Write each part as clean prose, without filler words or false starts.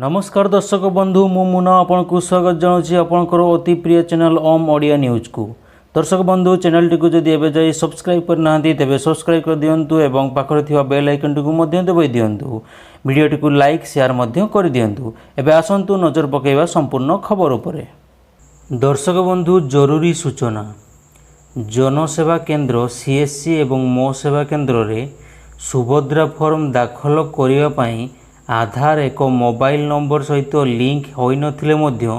नमस्कार दर्शक बंधु मु मुना आपको स्वागत जनाऊँगी आपंकर अति प्रिय चैनल ओम ओडिया न्यूज को। दर्शक बंधु चैनल टी जदि एबे जाई सब्सक्राइब करना तेबे सब्सक्राइब कर दियंतु एवं पाखरे थिबा बेल आइकन टी मध्य दबाई दियंतु। वीडियो टी लाइक शेयर मध्य कर दियंतु। एबे आसंतु नजर पकेइबा संपूर्ण खबर उपरे। दर्शक बंधु जरूरी सूचना जनसेवा केंद्र सीएससी एवं मो सेवा केंद्र रे सुभद्रा फॉर्म दाखल करिवा पई आधार एक मोबाइल नंबर सहित लिंक होई नथिले मध्य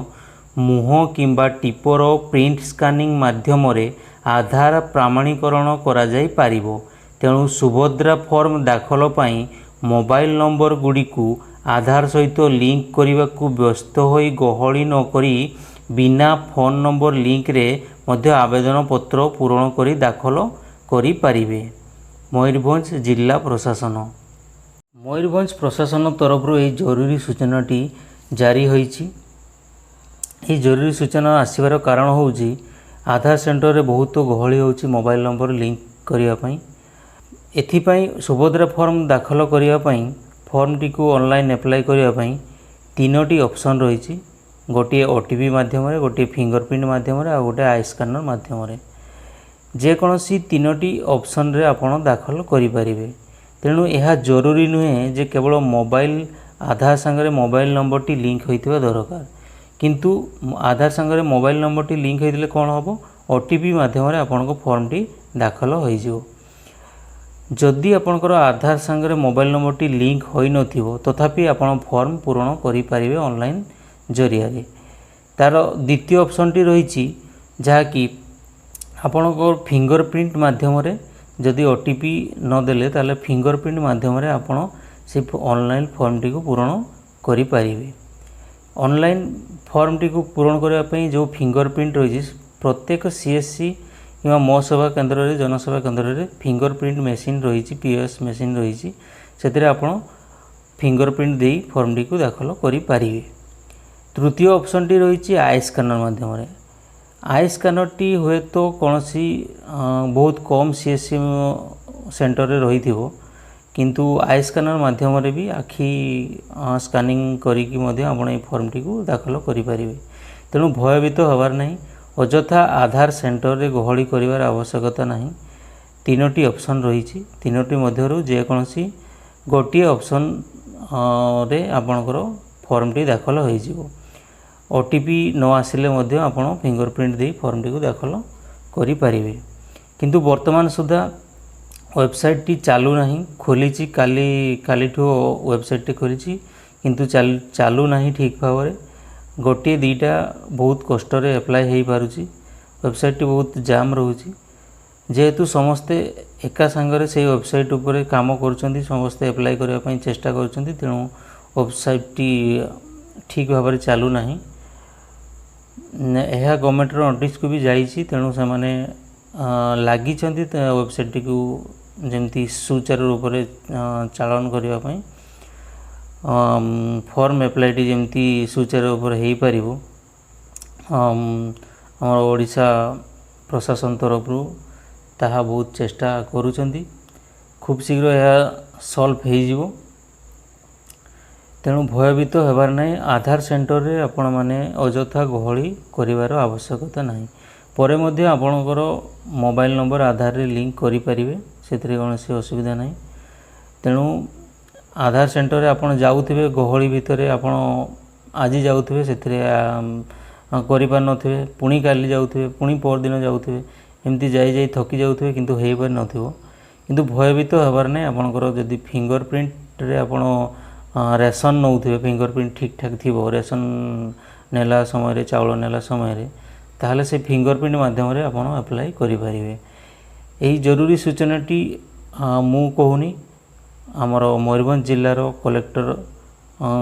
मुह किंबा टिपर प्रिंट स्कानिंग माध्यम रे आधार प्रमाणीकरण करा जाई पारिबो। तेणु सुभद्रा फॉर्म दाखल पई मोबाइल नंबर गुडी को आधार सहित लिंक करने को व्यस्त होई गहली न करी बिना फोन नंबर लिंक रे मध्य आवेदन पत्र पूरण करी दाखल करी पारिबे। मयूरभंज जिला प्रशासन मयूरभंज प्रशासन तरफ जरूरी सूचनाटी जारी होईची। ये जरूरी सूचना आसबार कारण होउची आधार सेंटर रे बहुत गहली होउची मोबाइल नंबर लिंक करिया पई। एथिपाई सुभद्रा फॉर्म दाखल करिया पई फॉर्म टी को ऑनलाइन अप्लाई करिया पई तीनोटी ऑप्शन रहिची। गोटे ओटीपी माध्यम रे, गोटे फिंगरप्रिंट माध्यम रे, आ गोटे आई स्कैनर माध्यम रे जे कोनोसी तीनोटी ऑप्शन रे आपण दाखल करि परिबे। तेणु यह जरूरी नुहे जे केवल मोबाइल आधार संगे मोबाइल नंबर टी लिंक होइथिबा दरकार, किंतु आधार संगे मोबाइल नंबर टी लिंक होइथिले कोन हबो ओटीपी माध्यम रे आपनको फॉर्म टी दाखल होई जिवो। जदि आपनकर आधार संगे मोबाइल नंबर टी लिंक होई नथिबो तथापि आपण फॉर्म पूर्ण करि पारिबे ऑनलाइन जरिया रे। तार द्वितीय ऑप्शन टी रहिछि जहा कि आपनको फिंगरप्रिंट माध्यम रे जदि ओटीपी न देले ताले फिंगरप्रिंट माध्यम रे आपण से ऑनलाइन फॉर्म टी को पूर्ण करि पारिबे। ऑनलाइन फॉर्म टी को पूर्ण करबा पई जो फिंगरप्रिंट रही प्रत्येक सीएससी किंवा मो सेवा केंद्र रे जनसेवा केंद्र रे फिंगरप्रिंट मशीन रही पीओएस मशीन रही से आपण फिंगरप्रिंट दे फॉर्म टी को दाखल करि पारिबे। तृतीय ऑप्शन टी रही आई स्कैनर माध्यम रे। आई स्कैनर टी हुए तो कौन सी बहुत कम सीएससी सेंटर रे रही थिबो, किंतु आई स्कैनर माध्यम रे भी आखि स्कैनिंग करी कि मध्य आपण ए फॉर्म टी को दाखल करि परिबे। तेणु भयभीत होबार नहीं, अजथा आधार सेंटर रे गहली करिवार आवश्यकता नहीं। तीनोटी ऑप्शन रही तीनोटी मध्यरु जे कोनसी गोटिए ऑप्शन रे आपणकर फॉर्म टी दाखल होई जिवो। ओटीपी न आसिले मध्य आपण फिंगरप्रिंट दे फॉर्म टी को दाखल करि पारिबे। किंतु वर्तमान सुधा वेबसाइट टी चालू नहीं, खोलीची कालीठू वेबसाइट टी खोलीची किंतु चालू नहीं ठीक भाव रे। गोटे दीटा बहुत कष्ट रे अप्लाई हेई पारुची। वेबसाइट टी बहुत जाम रहूची जेहेतु समस्ते एका संगरे से वेबसाइट ऊपर काम करूछंती, समस्ते अप्लाई करबा पई चेष्टा करूछंती। तेणु वेबसाइट टी ठीक भाव रे चालू नहीं। यह गवर्नमेंट नोटिस को भी जाइए। तेणु से माने लगी वेबसाइट को जमती सुचारू रूप से चालन करने फॉर्म एप्लाई टी जमती सुचारू रूप से हो पार आम ओडिशा प्रशासन तरफ ताहा बहुत चेष्टा करुचंती। खूब शीघ्र यह सॉल्व हो। तेणु भयभीत होबार नहीं। आधार सेंटर रे आपण माने अजथा गहली करिवार आवश्यकता नहीं। परे मध्य आपणकर मोबाइल नंबर आधार रे लिंक करि परिबे, सेतरे कोनोसी असुविधा नहीं। तेणु आधार सेंटर रे आपण जाउथिबे गहली भितरे आपण आज जाउथिबे सेतरे करि पार नथिबे, पुणी काली जाउथिबे, पुणी पर दिन जाउथिबे, एमती जाई जाई थकी जाउथिबे किंतु हेइ पार नथिबो। किंतु भयभीत होबार नहीं। आपणकर जदि फिंगरप्रिंट रे आपण रेशन नौथे फिंगरप्रिंट ठीक ठाक थी रेशन नेला समय चाउल नेला समय ताहले से फिंगरप्रिंट माध्यम रे आपण अप्लाई करि परिबे। एही जरूरी सूचनाटी मु कहूनी आमर मयूरभंज जिल्लार कलेक्टर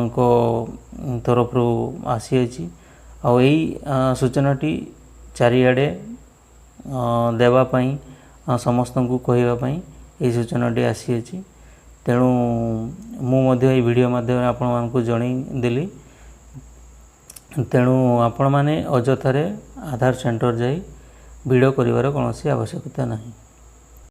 को तरफ आसी अछि। आ एही सूचनाटी चारिआडे देवा पई समस्त को कहवा पई एही सूचनाटी आसी अछि। तेणु मुझे वीडियो माध्यम आपण मानक जणेदेली। तेणु आपण मैंने अजथारे आधार सेंटर जाई भिड़ करिवार कौन आवश्यकता नहीं।